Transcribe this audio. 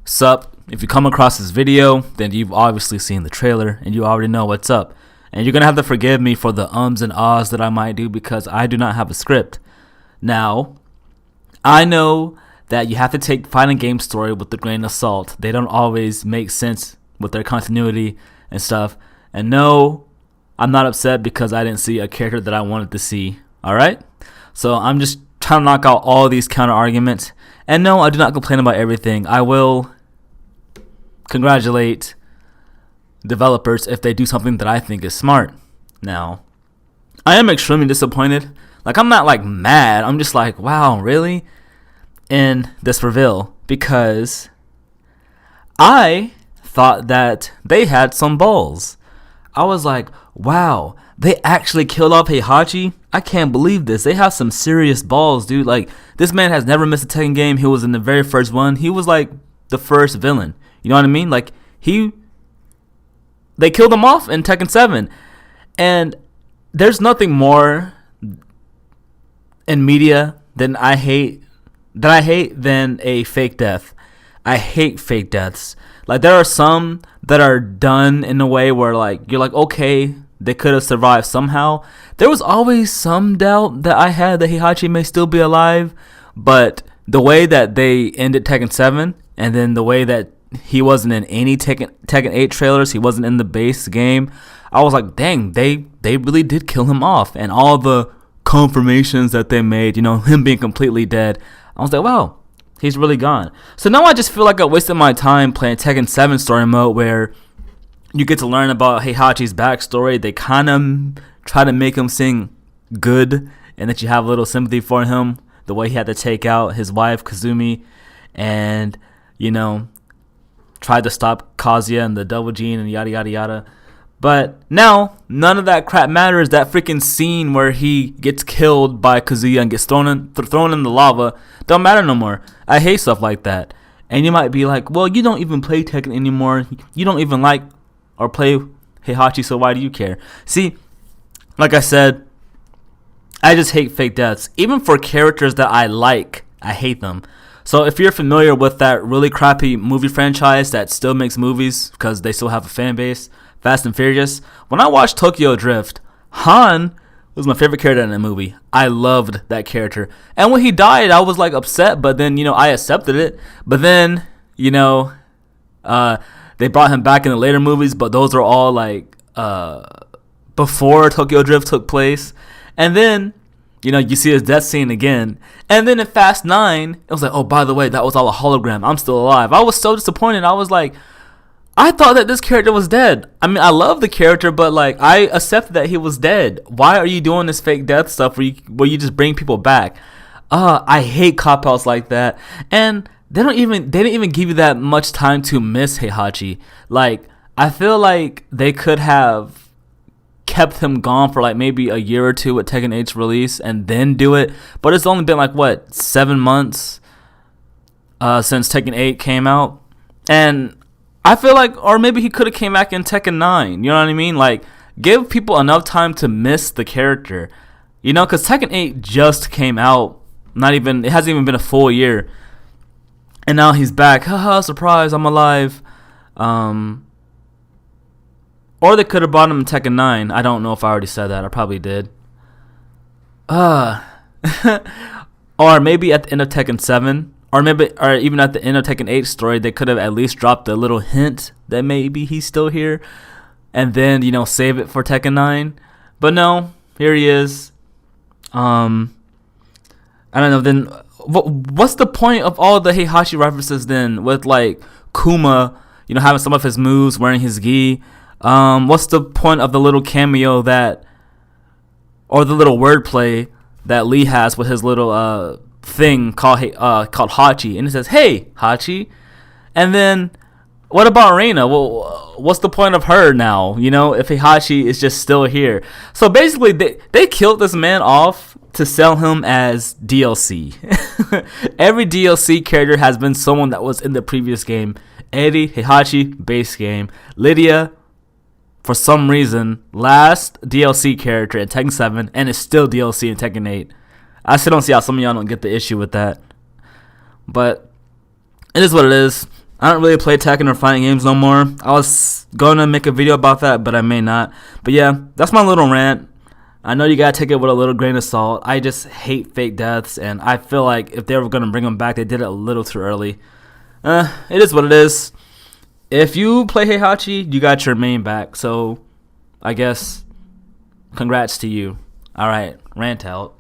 Sup, if you come across this video, then you've obviously seen the trailer and you already know what's up. And you're going to have to forgive me for the ums and ahs that I might do because I do not have a script. Now, I know that you have to take fighting game story with a grain of salt. They don't always make sense with their continuity and stuff. And no, I'm not upset because I didn't see a character that I wanted to see. Alright? So I'm just trying to knock out all these counter arguments. And no, I do not complain about everything. I will congratulate developers if they do something that I think is smart. Now, I am extremely disappointed. Like, I'm not like mad. I'm just like, wow, really? In this reveal, because I thought that they had some balls. I was like, wow, they actually killed off Heihachi? I can't believe this. They have some serious balls, dude. Like, this man has never missed a Tekken game. He was in the very first one. He was like the first villain. You know what I mean? Like, they killed him off in Tekken 7. And there's nothing more in media than I hate than a fake death. I hate fake deaths. Like, there are some that are done in a way where, like, you're like, okay, they could have survived somehow. There was always some doubt that I had that Heihachi may still be alive, but the way that they ended Tekken 7, and then the way that he wasn't in any Tekken 8 trailers, he wasn't in the base game, I was like, dang, they really did kill him off. And all the confirmations that they made, you know, him being completely dead, I was like, wow, he's really gone. So now I just feel like I wasted my time playing Tekken 7 story mode, where you get to learn about Heihachi's backstory. They kind of try to make him seem good, and that you have a little sympathy for him, the way he had to take out his wife Kazumi, and, you know, tried to stop Kazuya and the double gene and yada yada yada. But now none of that crap matters. That freaking scene where he gets killed by Kazuya and gets thrown in the lava don't matter no more. I hate stuff like that. And you might be like, well, you don't even play Tekken anymore. You don't even like or play Heihachi, so why do you care? See, like I said, I just hate fake deaths. Even for characters that I like, I hate them. So if you're familiar with that really crappy movie franchise that still makes movies because they still have a fan base, Fast and Furious, when I watched Tokyo Drift, Han was my favorite character in that movie. I loved that character. And when he died, I was like upset, but then, you know, I accepted it. But then, you know, they brought him back in the later movies, but those are all like before Tokyo Drift took place. And then, you know, you see his death scene again. And then in Fast 9, it was like, oh, by the way, that was all a hologram. I'm still alive. I was so disappointed. I was like, I thought that this character was dead. I mean, I love the character, but, like, I accepted that he was dead. Why are you doing this fake death stuff where you just bring people back? I hate cop-outs like that. And they didn't even give you that much time to miss Heihachi. Like, I feel like they could have kept him gone for like maybe a year or two at Tekken 8's release and then do it, but it's only been like, what, 7 months since Tekken 8 came out, and I feel like, or maybe he could have came back in Tekken 9, you know what I mean? Like, give people enough time to miss the character, you know, because Tekken 8 just came out, it hasn't even been a full year, and now he's back, haha, surprise, I'm alive. Or they could have brought him in Tekken 9. I don't know if I already said that. I probably did. Or maybe at the end of Tekken 7. Or even at the end of Tekken 8 story, they could have at least dropped a little hint that maybe he's still here. And then, you know, save it for Tekken 9. But no, here he is. I don't know. Then what's the point of all the Heihachi references then? With, like, Kuma, you know, having some of his moves, wearing his gi. What's the point of the little cameo or the little wordplay that Lee has with his little thing called Hachi, and it says, "Hey, Hachi," and then what about Reina? Well, what's the point of her now? You know, if Heihachi is just still here. So basically, they killed this man off to sell him as DLC. Every DLC character has been someone that was in the previous game. Eddie, Heihachi, base game. Lydia, for some reason, last DLC character in Tekken 7, and it's still DLC in Tekken 8. I still don't see how some of y'all don't get the issue with that. But it is what it is. I don't really play Tekken or fighting games no more. I was going to make a video about that, but I may not. But yeah, that's my little rant. I know you gotta take it with a little grain of salt. I just hate fake deaths, and I feel like if they were gonna bring them back, they did it a little too early. It is what it is. If you play Heihachi, you got your main back. So, I guess, congrats to you. All right, rant out.